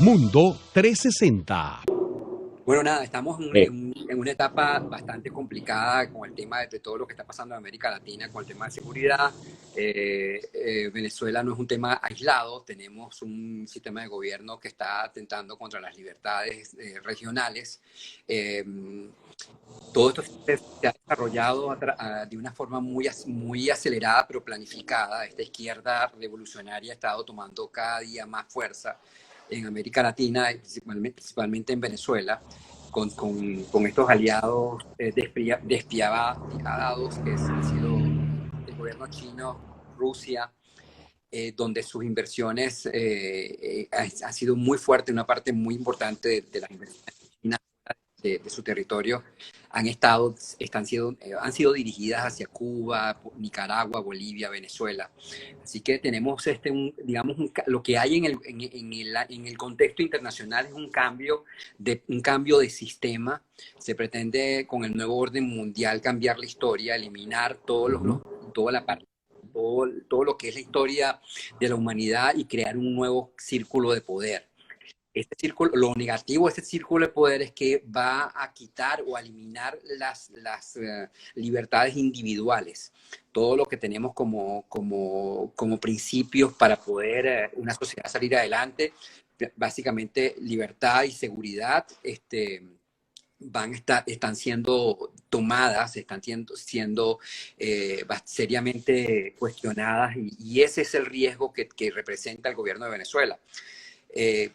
Mundo 360. Bueno, nada, estamos Eh, en una etapa bastante complicada con el tema de todo lo que está pasando en América Latina, con el tema de seguridad. Venezuela no es un tema aislado, tenemos un sistema de gobierno que está atentando contra las libertades regionales. Eh, Todo esto se ha desarrollado de una forma muy acelerada, pero planificada. Esta izquierda revolucionaria ha estado tomando cada día más fuerza en América Latina, y principalmente en Venezuela, con estos aliados despiadados que han sido el gobierno chino, Rusia, donde sus inversiones ha sido muy fuerte, una parte muy importante de las inversiones chinas de su territorio han sido dirigidas hacia Cuba, Nicaragua, Bolivia, Venezuela. Así que tenemos lo que hay en el contexto internacional es un cambio de sistema. Se pretende con el nuevo orden mundial cambiar la historia, eliminar toda la parte todo lo que es la historia de la humanidad y crear un nuevo círculo de poder. Lo negativo de este círculo de poder es que va a quitar o a eliminar las libertades individuales, todo lo que tenemos como principios para poder una sociedad salir adelante, básicamente libertad y seguridad, están siendo tomadas, están siendo seriamente cuestionadas, y ese es el riesgo que representa el gobierno de Venezuela. Eh,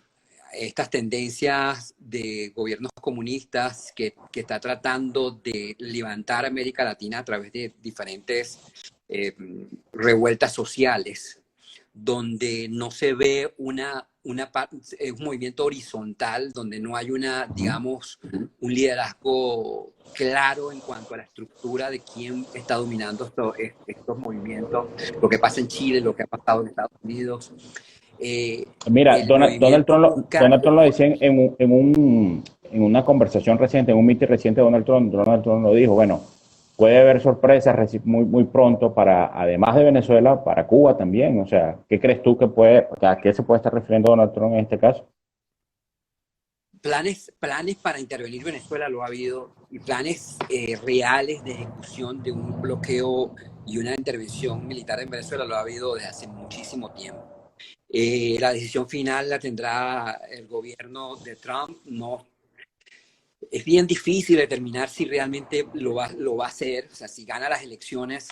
Estas tendencias de gobiernos comunistas que está tratando de levantar América Latina a través de diferentes revueltas sociales, donde no se ve un movimiento horizontal, donde no hay digamos, un liderazgo claro en cuanto a la estructura de quién está dominando estos movimientos, lo que pasa en Chile, lo que ha pasado en Estados Unidos. Mira, El movimiento busca. Donald Trump lo decía en una conversación reciente, en un meeting reciente de Donald Trump. Donald Trump lo dijo, bueno, puede haber sorpresas muy pronto además de Venezuela, para Cuba también. O sea, ¿qué crees tú a qué se puede estar refiriendo Donald Trump en este caso? Planes para intervenir Venezuela lo ha habido, y planes reales de ejecución de un bloqueo y una intervención militar en Venezuela lo ha habido desde hace muchísimo tiempo. La decisión final la tendrá el gobierno de Trump. No, es bien difícil determinar si realmente lo va a hacer. O sea, si gana las elecciones,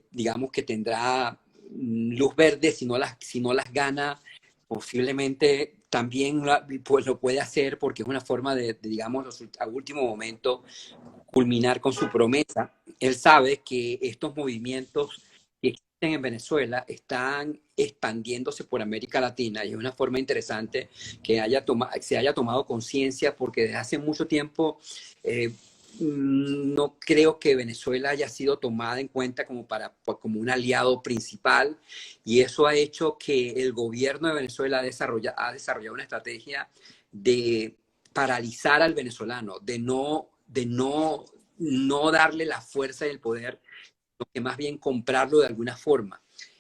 digamos que tendrá luz verde. Si no las gana, posiblemente también pues lo puede hacer, porque es una forma digamos, a último momento culminar con su promesa. Él sabe que estos movimientos que existen en Venezuela están expandiéndose por América Latina, y es una forma interesante que se haya tomado conciencia, porque desde hace mucho tiempo no creo que Venezuela haya sido tomada en cuenta como un aliado principal, y eso ha hecho que el gobierno de Venezuela ha desarrollado una estrategia de paralizar al venezolano, no darle la fuerza y el poder, sino que más bien comprarlo de alguna forma.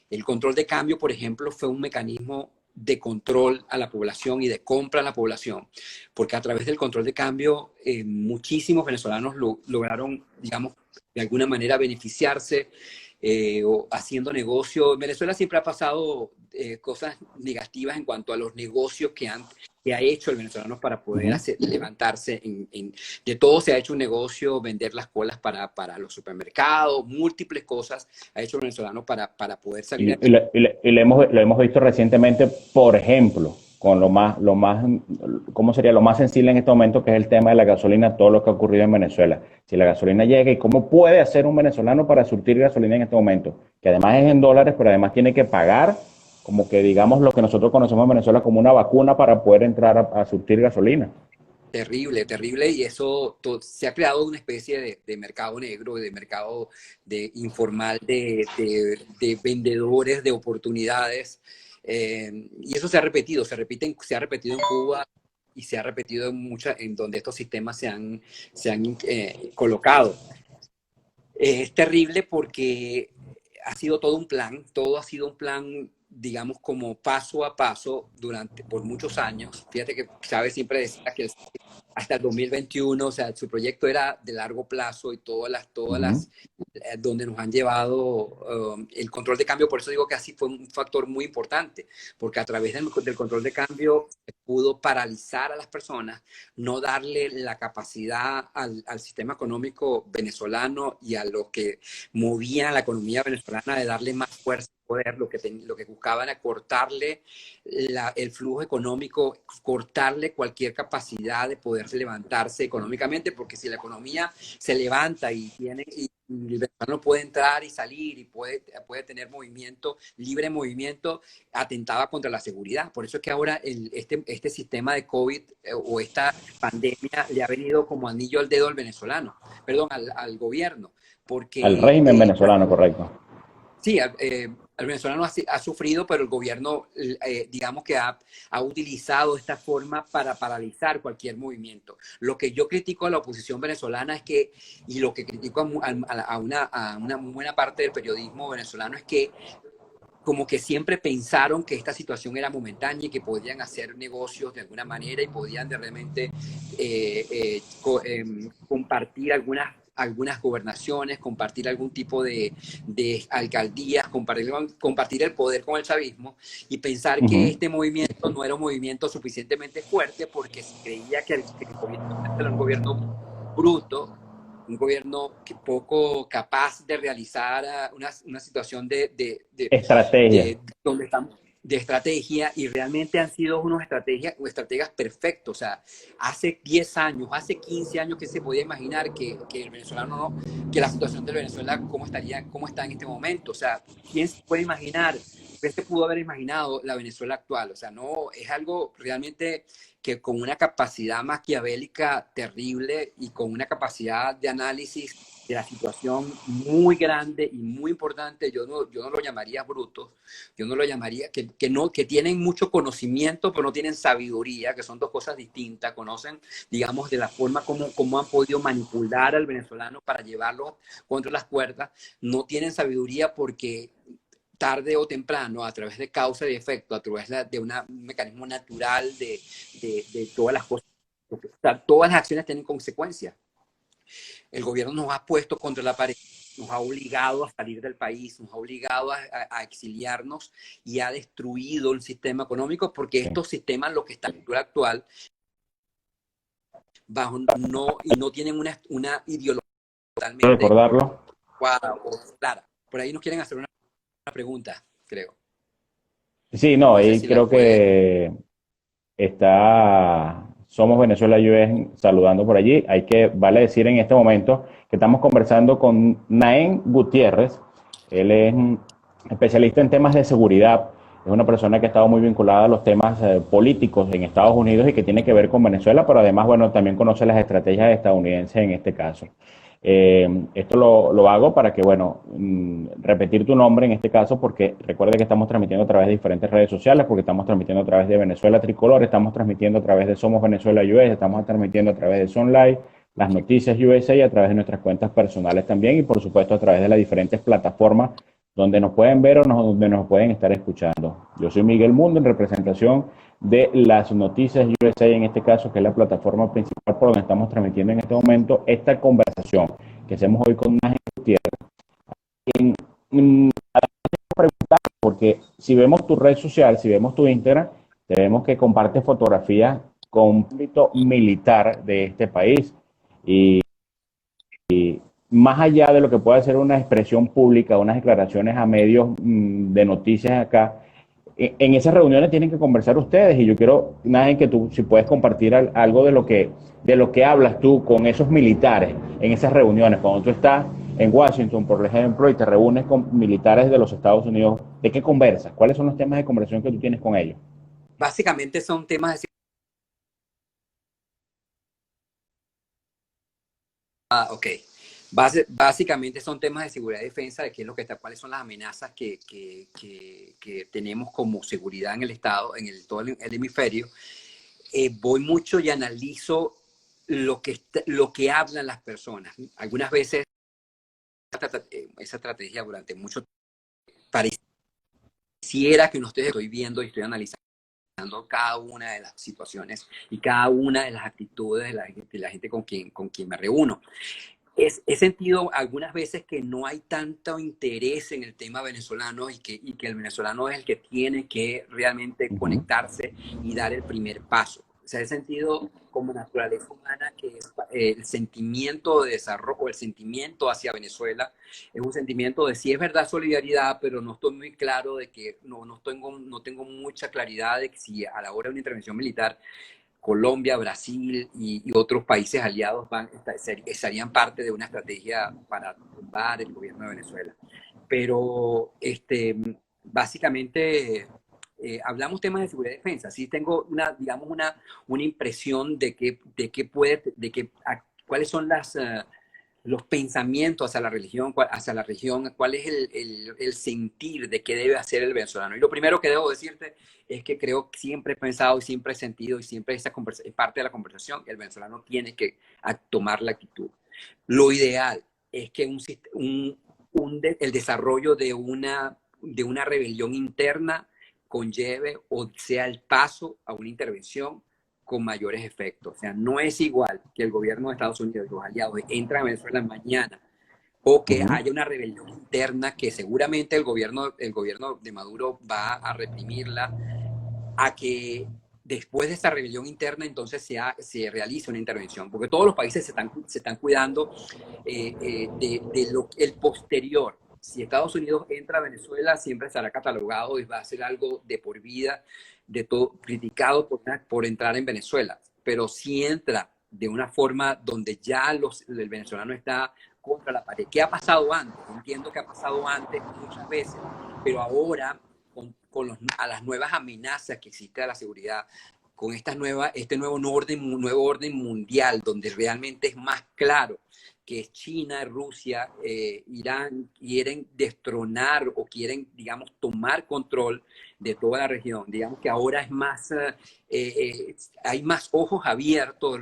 El control de cambio, por ejemplo, fue un mecanismo de control a la población y de compra a la población, porque a través del control de cambio muchísimos venezolanos lograron, digamos, de alguna manera beneficiarse o haciendo negocio. En Venezuela siempre ha pasado cosas negativas en cuanto a los negocios que ha hecho el venezolano para poder levantarse. De todo se ha hecho un negocio, vender las colas para los supermercados, múltiples cosas ha hecho el venezolano para poder salir Y, aquí. y lo hemos visto recientemente, por ejemplo, con ¿cómo sería lo más sensible en este momento, que es el tema de la gasolina, todo lo que ha ocurrido en Venezuela? Si la gasolina llega, ¿y cómo puede hacer un venezolano para surtir gasolina en este momento? Que además es en dólares, pero además tiene que pagar, como que digamos lo que nosotros conocemos en Venezuela como una vacuna para poder entrar a surtir gasolina. Terrible, terrible, y eso se ha creado una especie de mercado negro, de mercado informal, de vendedores de oportunidades, y eso se ha repetido en Cuba, y se ha repetido en donde estos sistemas se han colocado. Es terrible porque ha sido todo un plan, todo ha sido un plan digamos, como paso a paso por muchos años. Fíjate que Chávez siempre decía que hasta el 2021, o sea, su proyecto era de largo plazo y donde nos han llevado el control de cambio. Por eso digo que así fue un factor muy importante, porque a través del control de cambio se pudo paralizar a las personas, no darle la capacidad al sistema económico venezolano y a lo que movía la economía venezolana de darle más fuerza y poder. Lo que buscaban era cortarle el flujo económico, cortarle cualquier capacidad de poder levantarse económicamente, porque si la economía se levanta y el venezolano puede entrar y salir y puede tener movimiento, libre movimiento, atentaba contra la seguridad. Por eso es que ahora este sistema de COVID o esta pandemia le ha venido como anillo al dedo al venezolano, perdón, al gobierno. Al Porque régimen venezolano, correcto. sí, el venezolano ha sufrido, pero el gobierno, digamos que ha utilizado esta forma para paralizar cualquier movimiento. Lo que yo critico a la oposición venezolana es que, y lo que critico a una buena parte del periodismo venezolano, es que como que siempre pensaron que esta situación era momentánea y que podían hacer negocios de alguna manera y podían de repente compartir algunas gobernaciones, compartir algún tipo de alcaldías, compartir el poder con el chavismo, y pensar que este movimiento no era un movimiento suficientemente fuerte porque se creía que el gobierno era un gobierno bruto, un gobierno poco capaz de realizar una situación Estrategia. donde estamos de estrategia, y realmente han sido unos estrategas perfectos. O sea, hace 10 años, hace 15 años que se podía imaginar que el venezolano que la situación de Venezuela cómo está en este momento. O sea, ¿quién se puede imaginar? ¿Quién se pudo haber imaginado la Venezuela actual? O sea, no, es algo realmente que con una capacidad maquiavélica terrible y con una capacidad de análisis de la situación muy grande y muy importante. Yo no lo llamaría brutos, yo no lo llamaría, que tienen mucho conocimiento, pero no tienen sabiduría, que son dos cosas distintas. Conocen, digamos, de la forma como han podido manipular al venezolano para llevarlo contra las cuerdas. No tienen sabiduría porque tarde o temprano, a través de causa y efecto, a través de un mecanismo natural de todas las cosas, o sea, todas las acciones tienen consecuencias. El gobierno nos ha puesto contra la pared, nos ha obligado a salir del país, nos ha obligado a exiliarnos y ha destruido el sistema económico, porque estos sistemas, lo que está en la cultura actual, no tienen una ideología totalmente Recordarlo. clara. Por ahí nos quieren hacer una pregunta, creo. Sí, no, No sé y si la creo puede. que Somos Venezuela US saludando por allí. Vale decir en este momento que estamos conversando con Naén Gutiérrez. Él es un especialista en temas de seguridad. Es una persona que ha estado muy vinculada a los temas políticos en Estados Unidos y que tiene que ver con Venezuela, pero además, bueno, también conoce las estrategias estadounidenses en este caso. Esto lo hago para que, bueno, repetir tu nombre en este caso, porque recuerde que estamos transmitiendo a través de diferentes redes sociales, porque estamos transmitiendo a través de Venezuela Tricolor, estamos transmitiendo a través de Somos Venezuela US, estamos transmitiendo a través de Sunlight, las noticias USA, y a través de nuestras cuentas personales también, y por supuesto a través de las diferentes plataformas donde nos pueden ver donde nos pueden estar escuchando. Yo soy Miguel Mundo en representación de las noticias USA, en este caso, que es la plataforma principal por donde estamos transmitiendo en este momento esta conversación que hacemos hoy con Nájera Gutiérrez. Porque si vemos tu red social, si vemos tu Instagram, vemos que compartes fotografías con un ámbito militar de este país. Y más allá de lo que pueda ser una expresión pública, unas declaraciones a medios de noticias acá, en esas reuniones tienen que conversar ustedes, y yo quiero, Najen, que tú si puedes compartir algo de lo que hablas tú con esos militares en esas reuniones, cuando tú estás en Washington, por ejemplo, y te reúnes con militares de los Estados Unidos. ¿De qué conversas? ¿Cuáles son los temas de conversación que tú tienes con ellos? Básicamente son temas de... Ok. Básicamente son temas de seguridad y defensa, de qué es lo que está, cuáles son las amenazas que tenemos como seguridad en el Estado, todo el hemisferio. Voy mucho y analizo lo que hablan las personas. Algunas veces esa estrategia durante mucho tiempo parece pareciera que no estoy viendo y estoy analizando cada una de las situaciones y cada una de las actitudes de la gente con quien me reúno. He sentido algunas veces que no hay tanto interés en el tema venezolano y que el venezolano es el que tiene que realmente conectarse y dar el primer paso. O sea, he sentido como naturaleza humana que el sentimiento de desarrollo o el sentimiento hacia Venezuela es un sentimiento de sí es verdad solidaridad, pero no estoy muy claro de que no tengo mucha claridad de que si a la hora de una intervención militar Colombia, Brasil y otros países aliados estarían parte de una estrategia para tumbar el gobierno de Venezuela. Pero básicamente hablamos temas de seguridad y defensa. Sí tengo digamos una impresión cuáles son los pensamientos hacia la región, cuál es el sentir de qué debe hacer el venezolano. Y lo primero que debo decirte es que creo que siempre he pensado y siempre he sentido y siempre es parte de la conversación, el venezolano tiene que tomar la actitud. Lo ideal es que el desarrollo de una rebelión interna conlleve o sea el paso a una intervención con mayores efectos. O sea, no es igual que el gobierno de Estados Unidos y los aliados entran a Venezuela mañana o que haya una rebelión interna que seguramente el gobierno de Maduro va a reprimirla, a que después de esta rebelión interna entonces se realice una intervención, porque todos los países se están cuidando el posterior. Si Estados Unidos entra a Venezuela, siempre será catalogado y va a ser algo de por vida, de todo criticado por entrar en Venezuela. Pero si entra de una forma donde ya el venezolano está contra la pared. ¿Qué ha pasado antes? Entiendo que ha pasado antes muchas veces, pero ahora a las nuevas amenazas que existe a la seguridad, con este nuevo orden mundial, donde realmente es más claro que China, Rusia, Irán quieren destronar o quieren, digamos, tomar control de toda la región. Digamos que ahora es más, hay más ojos abiertos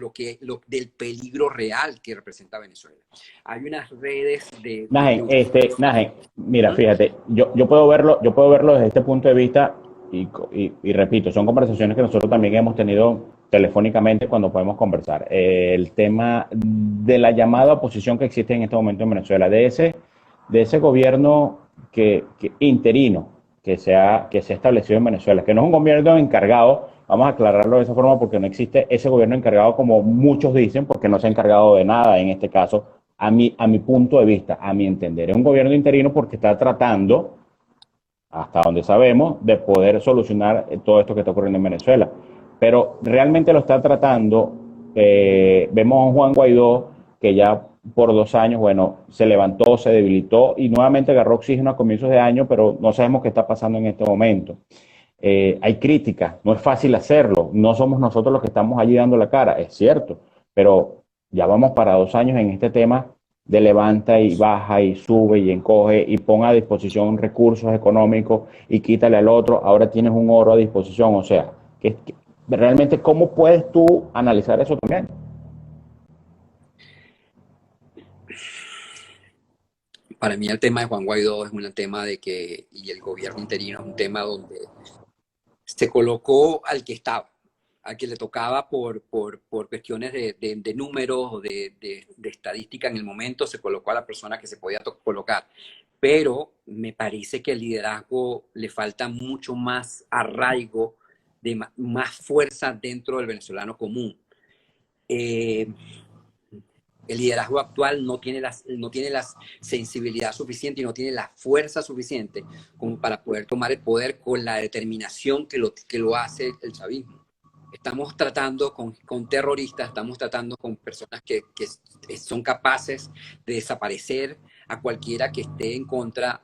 del peligro real que representa Venezuela. Hay unas redes Najen, mira, fíjate, yo puedo verlo desde este punto de vista y repito, son conversaciones que nosotros también hemos tenido telefónicamente cuando podemos conversar. El tema de la llamada oposición que existe en este momento en Venezuela, de ese gobierno interino que se ha establecido en Venezuela, que no es un gobierno encargado, vamos a aclararlo de esa forma porque no existe ese gobierno encargado como muchos dicen, porque no se ha encargado de nada en este caso, a mi punto de vista, a mi entender. Es un gobierno interino porque está tratando, hasta donde sabemos, de poder solucionar todo esto que está ocurriendo en Venezuela. Pero realmente lo está tratando, vemos a un Juan Guaidó que ya por 2 años, bueno, se levantó, se debilitó y nuevamente agarró oxígeno a comienzos de año, pero no sabemos qué está pasando en este momento. Hay críticas, no es fácil hacerlo, no somos nosotros los que estamos allí dando la cara, es cierto, pero ya vamos para 2 años en este tema de levanta y baja y sube y encoge y pone a disposición recursos económicos y quítale al otro, ahora tienes un oro a disposición, o sea, realmente cómo puedes tú analizar eso también. Para mí el tema de Juan Guaidó es un tema y el gobierno interino es un tema donde se colocó al que estaba, al que le tocaba por cuestiones de números o de estadística en el momento, se colocó a la persona que se podía colocar. Pero me parece que el liderazgo le falta mucho más arraigo, más fuerza dentro del venezolano común. El liderazgo actual no tiene la sensibilidad suficiente y no tiene la fuerza suficiente como para poder tomar el poder con la determinación que lo hace el chavismo. Estamos tratando con terroristas, estamos tratando con personas que son capaces de desaparecer a cualquiera que esté en contra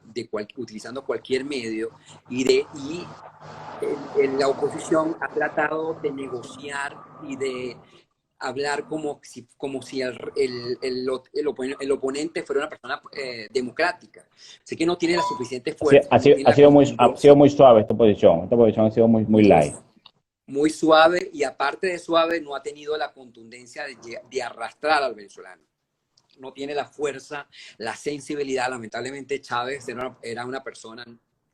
utilizando cualquier medio y la oposición ha tratado de negociar y de hablar como si el oponente fuera una persona democrática. Sé que no tiene la suficiente fuerza. Ha sido muy suave esta posición ha sido muy light. Muy suave y aparte de suave no ha tenido la contundencia de arrastrar al venezolano. No tiene la fuerza, la sensibilidad. Lamentablemente Chávez era una persona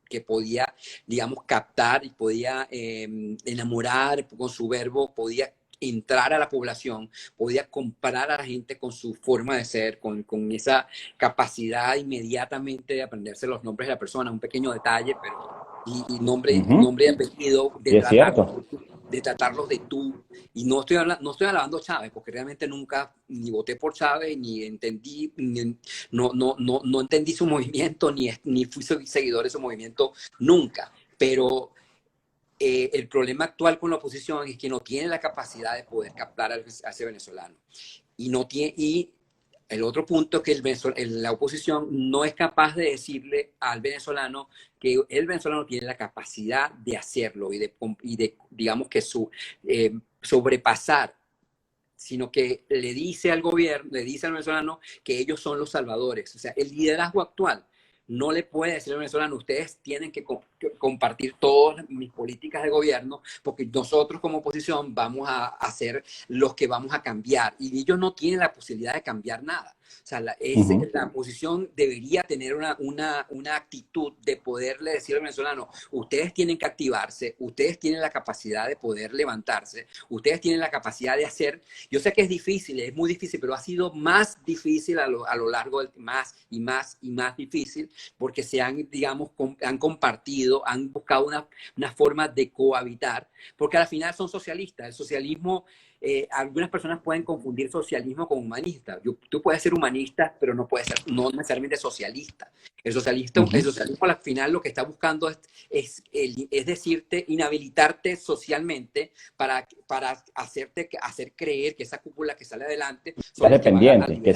que podía, digamos, captar y podía enamorar con su verbo, podía entrar a la población, podía comprar a la gente con su forma de ser, con esa capacidad inmediatamente de aprenderse los nombres de la persona, un pequeño detalle, pero y nombre, nombre y apellido, Y es cierto. de tratarlos de tú. Y no estoy alabando a Chávez, porque realmente nunca ni voté por Chávez, ni entendí, no entendí su movimiento, ni fui seguidor de su movimiento nunca. Pero el problema actual con la oposición es que no tiene la capacidad de poder captar a ese venezolano. Y el otro punto es que la oposición no es capaz de decirle al venezolano que el venezolano tiene la capacidad de hacerlo y de digamos que sobrepasar, sino que le dice al gobierno, le dice al venezolano que ellos son los salvadores. O sea, el liderazgo actual no le puede decir al venezolano, ustedes tienen que compartir todas mis políticas de gobierno, porque nosotros como oposición vamos a ser los que vamos a cambiar. Y ellos no tienen la posibilidad de cambiar nada. O sea, la oposición debería tener una actitud de poderle decir al venezolano, ustedes tienen que activarse, ustedes tienen la capacidad de poder levantarse, ustedes tienen la capacidad de hacer. Yo sé que es difícil, es muy difícil, pero ha sido más difícil a lo largo del más y más difícil, porque se han, digamos, han compartido, han buscado una forma de cohabitar, porque al final son socialistas. El socialismo, algunas personas pueden confundir socialismo con humanista. Tú puedes ser humanista, pero no puedes ser no necesariamente socialista. El socialismo al final lo que está buscando es decirte, inhabilitarte socialmente para hacer creer que esa cúpula que sale adelante Sea dependiente, que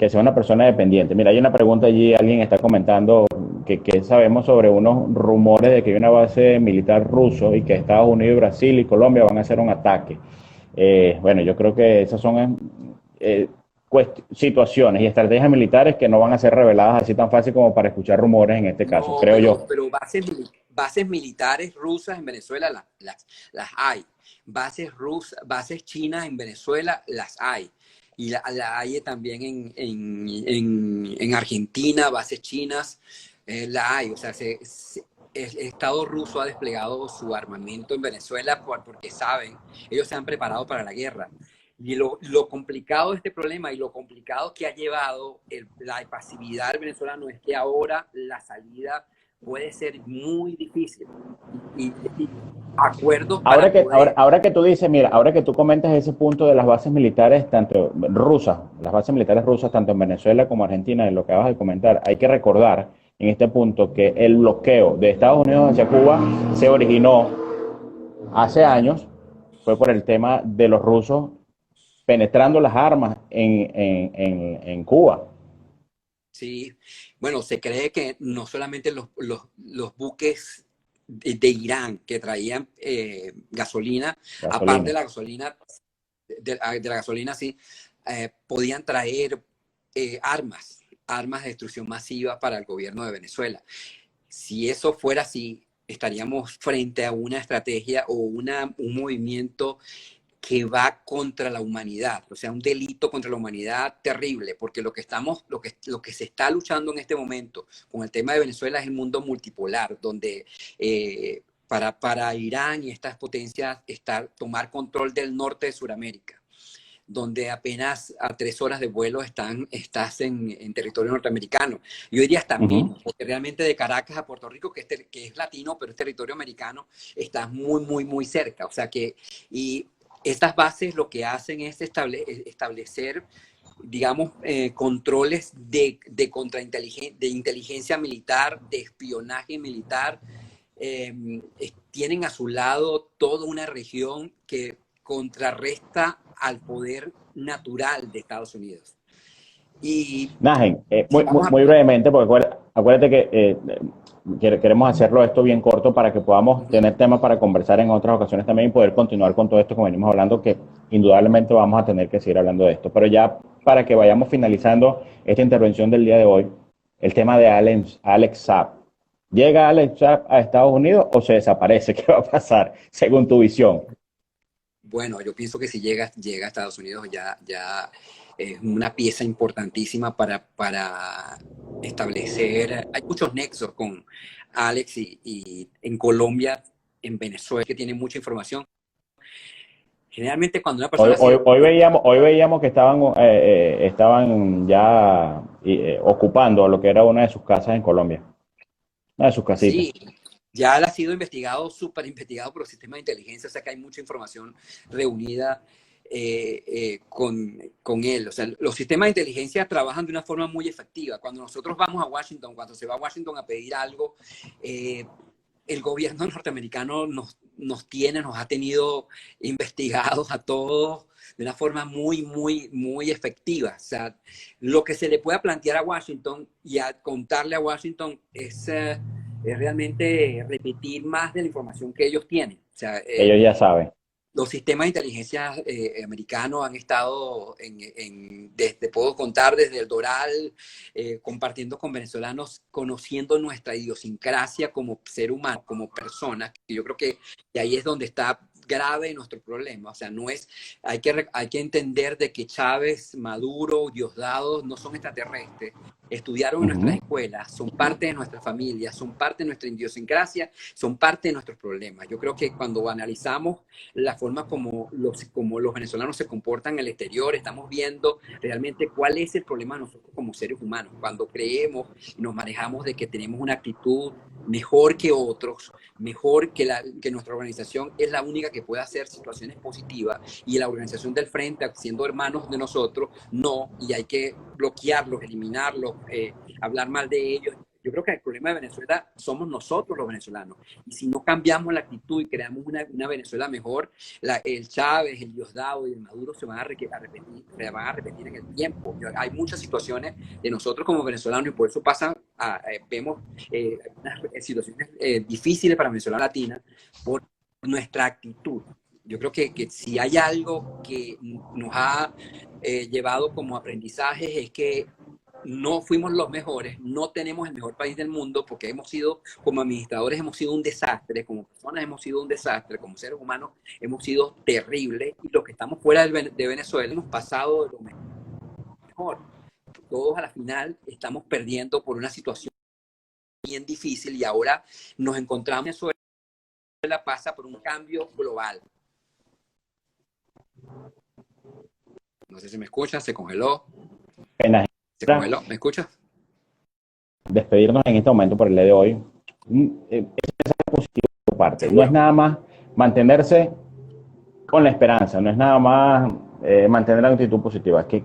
sea una persona dependiente. Mira, hay una pregunta allí, alguien está comentando que sabemos sobre unos rumores de que hay una base militar ruso y que Estados Unidos, Brasil y Colombia van a hacer un ataque. Bueno, yo creo que esas son situaciones y estrategias militares que no van a ser reveladas así tan fácil como para escuchar rumores en este caso, creo yo. Pero bases militares rusas en Venezuela las hay. Bases chinas en Venezuela las hay. Y la hay también en Argentina, bases chinas, la hay. O sea, el Estado ruso ha desplegado su armamento en Venezuela porque saben, ellos se han preparado para la guerra. Y lo complicado de este problema y lo complicado que ha llevado la pasividad del venezolano es que ahora la salida puede ser muy difícil. Y acuerdos para ahora que tú dices, mira, ahora que tú comentas ese punto de las bases militares, tanto rusas, las bases militares rusas, tanto en Venezuela como Argentina, en lo que acabas de comentar, hay que recordar en este punto que el bloqueo de Estados Unidos hacia Cuba se originó hace años, fue por el tema de los rusos penetrando las armas en Cuba. Sí, bueno, se cree que no solamente los buques de Irán que traían gasolina, aparte de la gasolina, de la gasolina, sí, podían traer armas de destrucción masiva para el gobierno de Venezuela. Si eso fuera así, estaríamos frente a una estrategia o un movimiento que va contra la humanidad, o sea, un delito contra la humanidad terrible, porque lo que se está luchando en este momento con el tema de Venezuela es el mundo multipolar, donde para Irán y estas potencias tomar control del norte de Sudamérica, donde apenas a 3 horas de vuelo estás en territorio norteamericano. Yo diría hasta menos, porque realmente de Caracas a Puerto Rico, que es latino, pero es territorio americano, estás muy, muy, muy cerca. O sea que, y estas bases lo que hacen es establecer, digamos, controles de inteligencia militar, de espionaje militar. Tienen a su lado toda una región que contrarresta al poder natural de Estados Unidos. Y Najen, muy brevemente, porque acuérdate que queremos hacerlo esto bien corto para que podamos tener temas para conversar en otras ocasiones también y poder continuar con todo esto que venimos hablando, que indudablemente vamos a tener que seguir hablando de esto. Pero ya para que vayamos finalizando esta intervención del día de hoy, el tema de Alex Saab. ¿Llega Alex Saab a Estados Unidos o se desaparece? ¿Qué va a pasar según tu visión? Bueno, yo pienso que si llega a Estados Unidos ya es una pieza importantísima para establecer. Hay muchos nexos con Alex y en Colombia, en Venezuela, que tienen mucha información. Generalmente cuando una persona... Hoy veíamos que estaban ya ocupando lo que era una de sus casas en Colombia, una de sus casitas. Sí, ya ha sido investigado, súper investigado por los sistemas de inteligencia, o sea que hay mucha información reunida con él. O sea, los sistemas de inteligencia trabajan de una forma muy efectiva. Cuando nosotros vamos a Washington, cuando se va a Washington a pedir algo, el gobierno norteamericano nos ha tenido investigados a todos de una forma muy, muy, muy efectiva. O sea, lo que se le pueda plantear a Washington y a contarle a Washington es realmente repetir más de la información que ellos tienen. O sea, ellos ya saben. los sistemas de inteligencia americanos han estado, puedo contar desde el Doral, compartiendo con venezolanos, conociendo nuestra idiosincrasia como ser humano, como persona, que yo creo que ahí es donde está grave nuestro problema. O sea, hay que entender de que Chávez, Maduro, Diosdado no son extraterrestres. Estudiaron en nuestras escuelas, son parte de nuestra familia, son parte de nuestra idiosincrasia, son parte de nuestros problemas. Yo creo que cuando analizamos la forma como los venezolanos se comportan en el exterior, estamos viendo realmente cuál es el problema de nosotros como seres humanos. Cuando creemos y nos manejamos de que tenemos una actitud mejor que otros, mejor que nuestra organización es la única que puede hacer situaciones positivas, y la organización del frente, siendo hermanos de nosotros, no, y hay que bloquearlos, eliminarlos, hablar mal de ellos. Yo creo que el problema de Venezuela somos nosotros los venezolanos, y si no cambiamos la actitud y creamos una Venezuela mejor, el Chávez, el Diosdado y el Maduro se van a repetir en el tiempo. Hay muchas situaciones de nosotros como venezolanos, y por eso vemos unas situaciones difíciles para Venezuela Latina por nuestra actitud. Yo creo que si hay algo que nos ha llevado como aprendizaje es que no fuimos los mejores, no tenemos el mejor país del mundo, porque como administradores hemos sido un desastre, como personas hemos sido un desastre, como seres humanos hemos sido terribles, y los que estamos fuera de Venezuela hemos pasado de lo mejor. Todos a la final estamos perdiendo por una situación bien difícil, y ahora nos encontramos en Venezuela, pasa por un cambio global. No sé si me escuchas, se congeló. ¿Se congeló? ¿Me escuchas? Despedirnos en este momento por el día de hoy. Es positivo de tu parte. ¿Seguro? No es nada más mantenerse con la esperanza, no es nada más mantener la actitud positiva. ¿Qué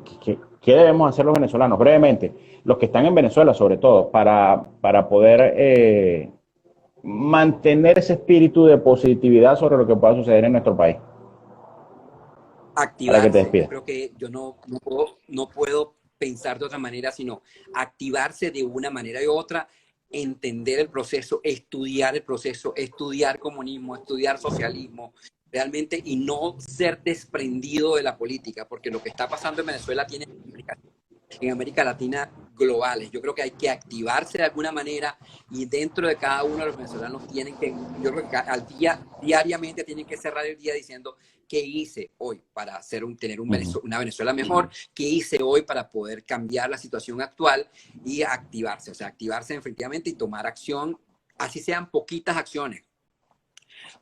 debemos hacer los venezolanos? Brevemente, los que están en Venezuela sobre todo, para poder mantener ese espíritu de positividad sobre lo que pueda suceder en nuestro país. Activarse. Para que te despidas. Yo creo que yo no puedo pensar de otra manera, sino activarse de una manera u otra, entender el proceso, estudiar el proceso, estudiar comunismo, estudiar socialismo, realmente, y no ser desprendido de la política, porque lo que está pasando en Venezuela tiene implicaciones en América Latina globales. Yo creo que hay que activarse de alguna manera, y dentro de cada uno de los venezolanos yo creo que diariamente tienen que cerrar el día diciendo: ¿qué hice hoy para tener una Venezuela mejor? ¿Qué hice hoy para poder cambiar la situación actual? Y activarse, o sea, activarse efectivamente y tomar acción, así sean poquitas acciones.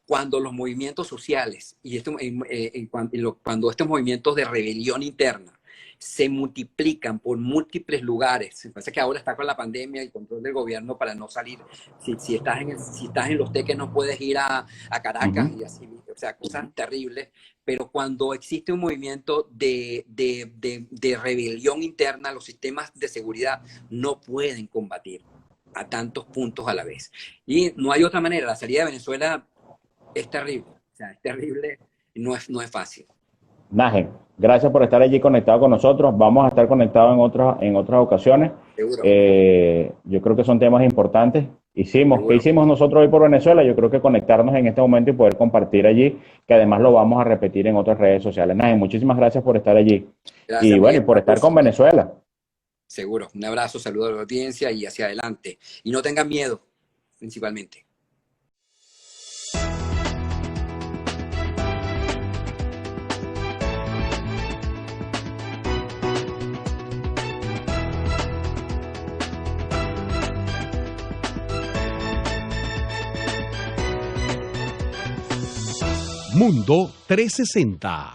Cuando los movimientos sociales cuando estos movimientos de rebelión interna se multiplican por múltiples lugares, me parece que ahora está con la pandemia y el control del gobierno para no salir. Si estás en Los Teques no puedes ir a Caracas, y así, o sea, cosas terribles. Pero cuando existe un movimiento de rebelión interna, los sistemas de seguridad no pueden combatir a tantos puntos a la vez. Y no hay otra manera. La salida de Venezuela es terrible. O sea, es terrible, no es fácil. Najen, gracias por estar allí conectado con nosotros. Vamos a estar conectados en otras ocasiones. Seguro. Yo creo que son temas importantes. Seguro. ¿Qué hicimos nosotros hoy por Venezuela? Yo creo que conectarnos en este momento y poder compartir allí, que además lo vamos a repetir en otras redes sociales. Najen, muchísimas gracias por estar allí. Gracias, y bueno, Miguel, y por estar con Venezuela. Seguro. Un abrazo, saludo a la audiencia y hacia adelante. Y no tengan miedo, principalmente. Mundo 360.